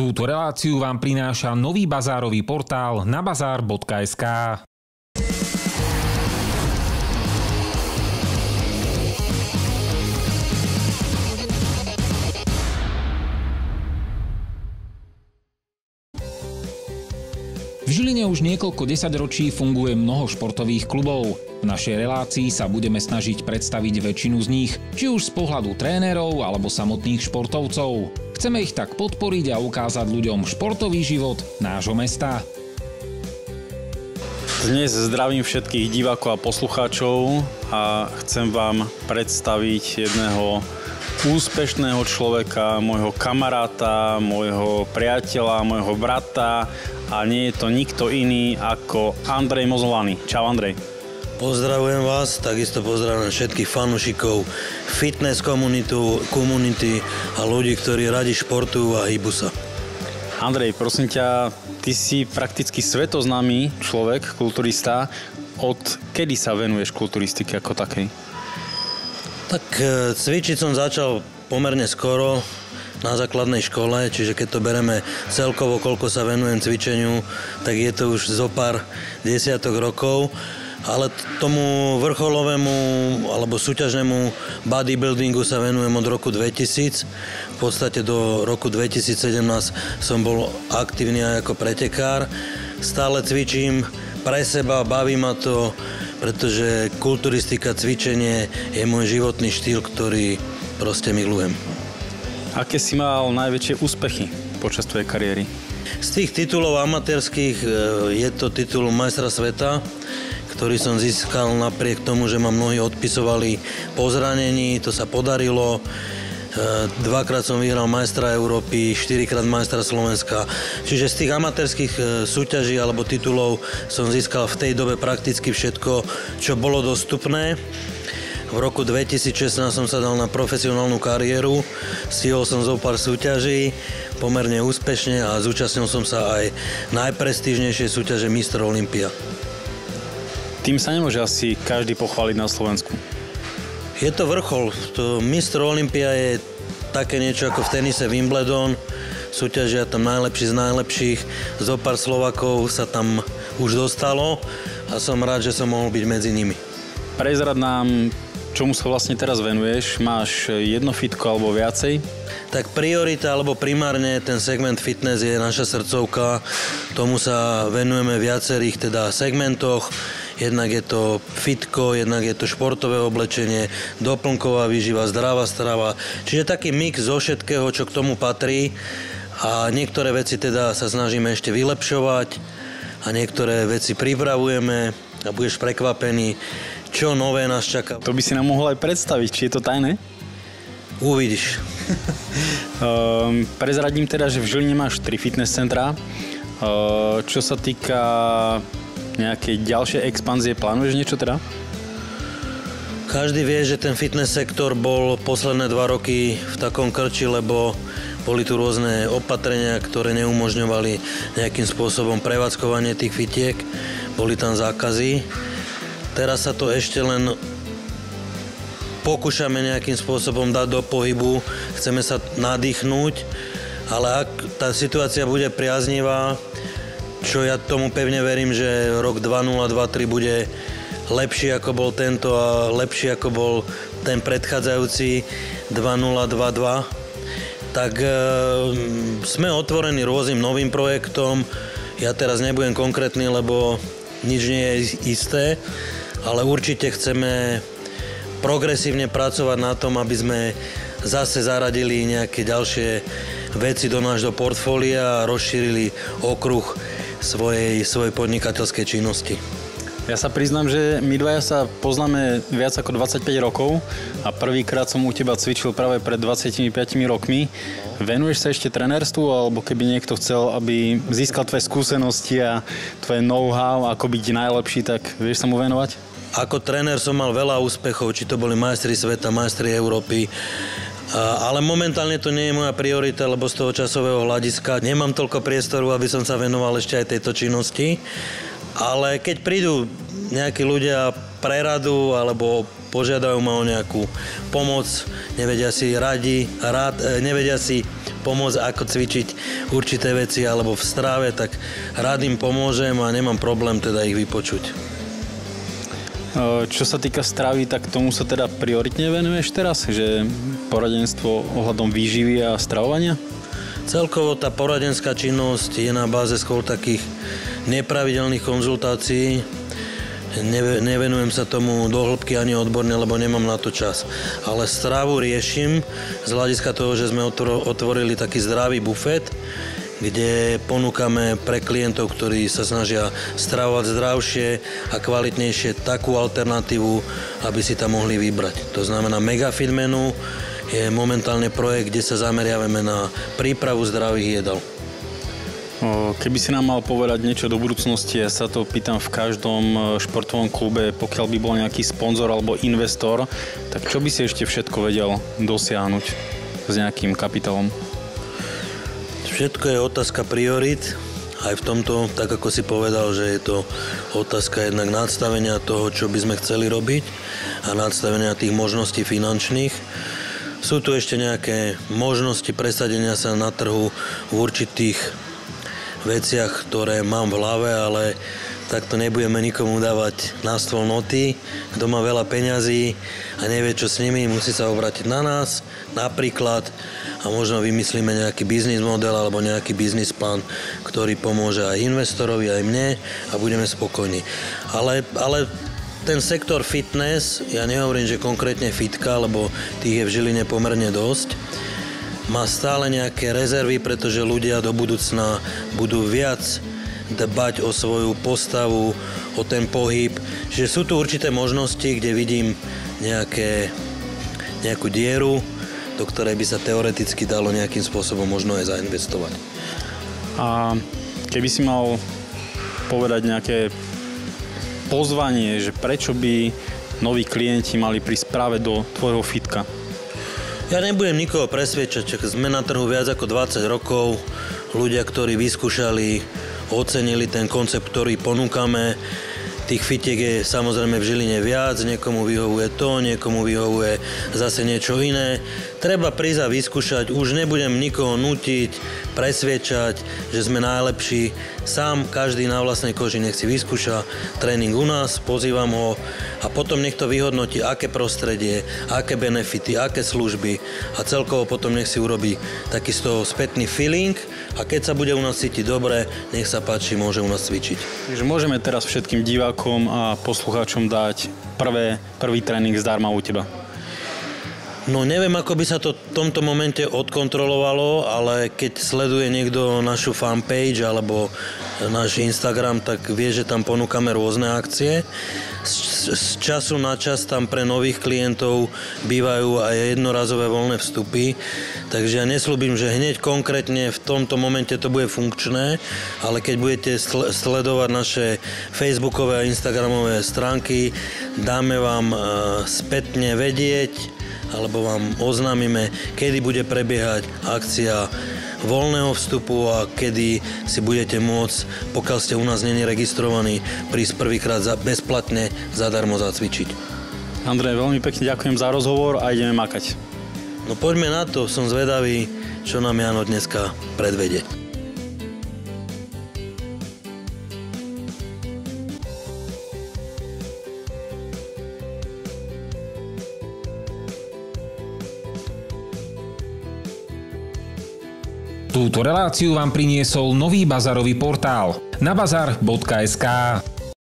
Túto reláciu vám prináša nový bazárový portál nabazar.sk. V Žiline už niekoľko desaťročí funguje mnoho športových klubov. V našej relácii sa budeme snažiť predstaviť väčšinu z nich, či už z pohľadu trénerov alebo samotných športovcov. Chceme ich tak podporiť a ukázať ľuďom športový život nášho mesta. Dnes zdravím všetkých divákov a poslucháčov a chcem vám predstaviť jedného úspešného človeka, môjho kamaráta, môjho priateľa, môjho brata a nie je to nikto iný ako Andrej Mozolany. Čau Andrej. Pozdravujem vás, takisto pozdravujem všetkých fanúšikov, fitness komunity a ľudí, ktorí radi športujú a hýbu sa. Andrej, prosím ťa, ty si prakticky svetoznámy človek, kulturista. Od kedy sa venuješ kulturistike ako takej? Tak cvičiť som začal pomerne skoro na základnej škole, čiže keď to bereme celkovo, koľko sa venujem cvičeniu, tak je to už zo pár desiatok rokov. Ale tomu vrcholovému alebo súťažnému bodybuildingu sa venujem od roku 2000. V podstate do roku 2017 som bol aktívny aj ako pretekár. Stále cvičím pre seba, baví ma to, pretože kulturistika, cvičenie je môj životný štýl, ktorý proste milujem. Aké si mal najväčšie úspechy počas tvojej kariéry? Z tých titulov amatérskych je to titul majstra sveta, ktorý som získal napriek tomu, že ma mnohí odpisovali po zranení. To sa podarilo. Dvakrát som vyhral majstra Európy, 4-krát majstra Slovenska. Čiže z tých amatérskych súťaží alebo titulov som získal v tej dobe prakticky všetko, čo bolo dostupné. V roku 2016 som sa dal na profesionálnu kariéru, stihol som zo pár súťaží, pomerne úspešne a zúčastnil som sa aj najprestížnejšej súťaže Mr. Olympia. Tým sa nemôže asi každý pochváliť na Slovensku. Je to vrchol. Mr. Olympia je také niečo ako v tenise Wimbledon. Súťažia tam najlepší z najlepších. Zo pár Slovákov sa tam už dostalo a som rád, že som mohol byť medzi nimi. Prezrad nám, čomu sa vlastne teraz venuješ? Máš jedno fitko alebo viacej? Tak priorita alebo primárne ten segment fitness je naša srdcovka. Tomu sa venujeme v viacerých segmentoch. Jednak je to fitko, jednak je to športové oblečenie, doplnková výživa, zdravá strava. Čiže taký mix zo všetkého, čo k tomu patrí. A niektoré veci sa snažíme ešte vylepšovať a niektoré veci pripravujeme a budeš prekvapený, čo nové nás čaká. To by si nám mohol aj predstaviť, či je to tajné? Uvidíš. Prezradím že v Žiline máš 3 fitness centrá. Čo sa týka nejakej ďalšej expanzie, plánuješ niečo teda? Každý vie, že ten fitness sektor bol posledné 2 roky v takom krči, lebo boli tu rôzne opatrenia, ktoré neumožňovali nejakým spôsobom prevádzkovanie tých fitiek. Boli tam zákazy. Teraz sa to ešte len pokúšame nejakým spôsobom dať do pohybu. Chceme sa nadýchnúť, ale ak tá situácia bude priaznivá, čo ja tomu pevne verím, že rok 2023 bude lepší ako bol tento a lepší ako bol ten predchádzajúci 2022, tak sme otvorení rôznym novým projektom. Ja teraz nebudem konkrétny, lebo nič nie je isté, ale určite chceme progresívne pracovať na tom, aby sme zase zaradili nejaké ďalšie veci do nášho portfólia a rozšírili okruh svojej podnikateľskej činnosti. Ja sa priznám, že my dvaja sa poznáme viac ako 25 rokov a prvýkrát som u teba cvičil práve pred 25 rokmi. Venuješ sa ešte trenérstvu, alebo keby niekto chcel, aby získal tvoje skúsenosti a tvoje know-how, ako byť najlepší, tak vieš sa mu venovať? Ako tréner som mal veľa úspechov, či to boli majstri sveta, majstri Európy, ale momentálne to nie je moja priorita, lebo z toho časového hľadiska nemám toľko priestoru, aby som sa venoval ešte aj tejto činnosti. Ale keď prídu nejakí ľudia preradu alebo požiadajú ma o nejakú pomoc, nevedia si pomôcť, ako cvičiť určité veci alebo v strave, tak rád im pomôžem a nemám problém teda ich vypočuť. Čo sa týka stravy, tak tomu sa teda prioritne venuješ teraz? Že poradenstvo ohľadom výživy a stravovania? Celkovo tá poradenská činnosť je na báze skôr takých nepravidelných konzultácií. Nevenujem sa tomu do hĺbky ani odborne, lebo nemám na to čas. Ale stravu riešim z hľadiska toho, že sme otvorili taký zdravý bufet, kde ponúkame pre klientov, ktorí sa snažia stravovať zdravšie a kvalitnejšie, takú alternatívu, aby si tam mohli vybrať. To znamená Megafit menu je momentálne projekt, kde sa zameriavame na prípravu zdravých jedál. Keby si nám mal povedať niečo do budúcnosti, ja sa to pýtam v každom športovom klube, pokiaľ by bol nejaký sponzor alebo investor, tak čo by si ešte všetko vedel dosiahnuť s nejakým kapitálom? Všetko je otázka priorit. Aj v tomto, tak ako si povedal, že je to otázka jednak nadstavenia toho, čo by sme chceli robiť a nadstavenia tých možností finančných. Sú tu ešte nejaké možnosti presadenia sa na trhu v určitých veciach, ktoré mám v hlave, ale takto nebudeme nikomu dávať na stôl noty. Kto má veľa peňazí a nevie, čo s nimi, musí sa obrátiť na nás, napríklad, a možno vymyslíme nejaký biznis model alebo nejaký biznis plán, ktorý pomôže aj investorovi, aj mne a budeme spokojní. Ale ten sektor fitness, ja nehovorím, že konkrétne fitka, lebo tých je v Žiline pomerne dosť, má stále nejaké rezervy, pretože ľudia do budúcna budú viac dbať o svoju postavu, o ten pohyb. Že sú tu určité možnosti, kde vidím nejakú dieru, do ktorej by sa teoreticky dalo nejakým spôsobom možno aj zainvestovať. A keby si mal povedať nejaké pozvanie, že prečo by noví klienti mali prísť práve do tvojho fitka? Ja nebudem nikoho presvedčať, že sme na trhu viac ako 20 rokov. Ľudia, ktorí vyskúšali, ocenili ten koncept, ktorý ponúkame. Tých fitiek je samozrejme v Žiline viac, niekomu vyhovuje to, niekomu vyhovuje zase niečo iné. Treba prísť a vyskúšať, už nebudem nikoho nútiť, presviečať, že sme najlepší. Sám každý na vlastnej koži nech si vyskúša tréning u nás, pozývam ho a potom nech to vyhodnotí, aké prostredie, aké benefity, aké služby a celkovo potom nech si urobí taký z toho spätný feeling a keď sa bude u nás cítiť dobre, nech sa páči, môže u nás cvičiť. Takže môžeme teraz všetkým divákom a poslucháčom dať prvý tréning zdarma u teba. No neviem, ako by sa to v tomto momente odkontrolovalo, ale keď sleduje niekto našu fanpage alebo náš Instagram, tak vie, že tam ponúkame rôzne akcie. Z času na čas tam pre nových klientov bývajú aj jednorazové voľné vstupy, takže ja nesľúbim, že hneď konkrétne v tomto momente to bude funkčné, ale keď budete sledovať naše facebookové a instagramové stránky, dáme vám spätne vedieť, alebo vám oznámime, kedy bude prebiehať akcia voľného vstupu a kedy si budete môcť, pokiaľ ste u nás není registrovaní, prísť prvýkrát bezplatne zadarmo zacvičiť. Andrej, veľmi pekne ďakujem za rozhovor a ideme makať. No poďme na to, som zvedavý, čo nám Jano dneska predvedie. Túto reláciu vám priniesol nový bazarový portál nabazar.sk.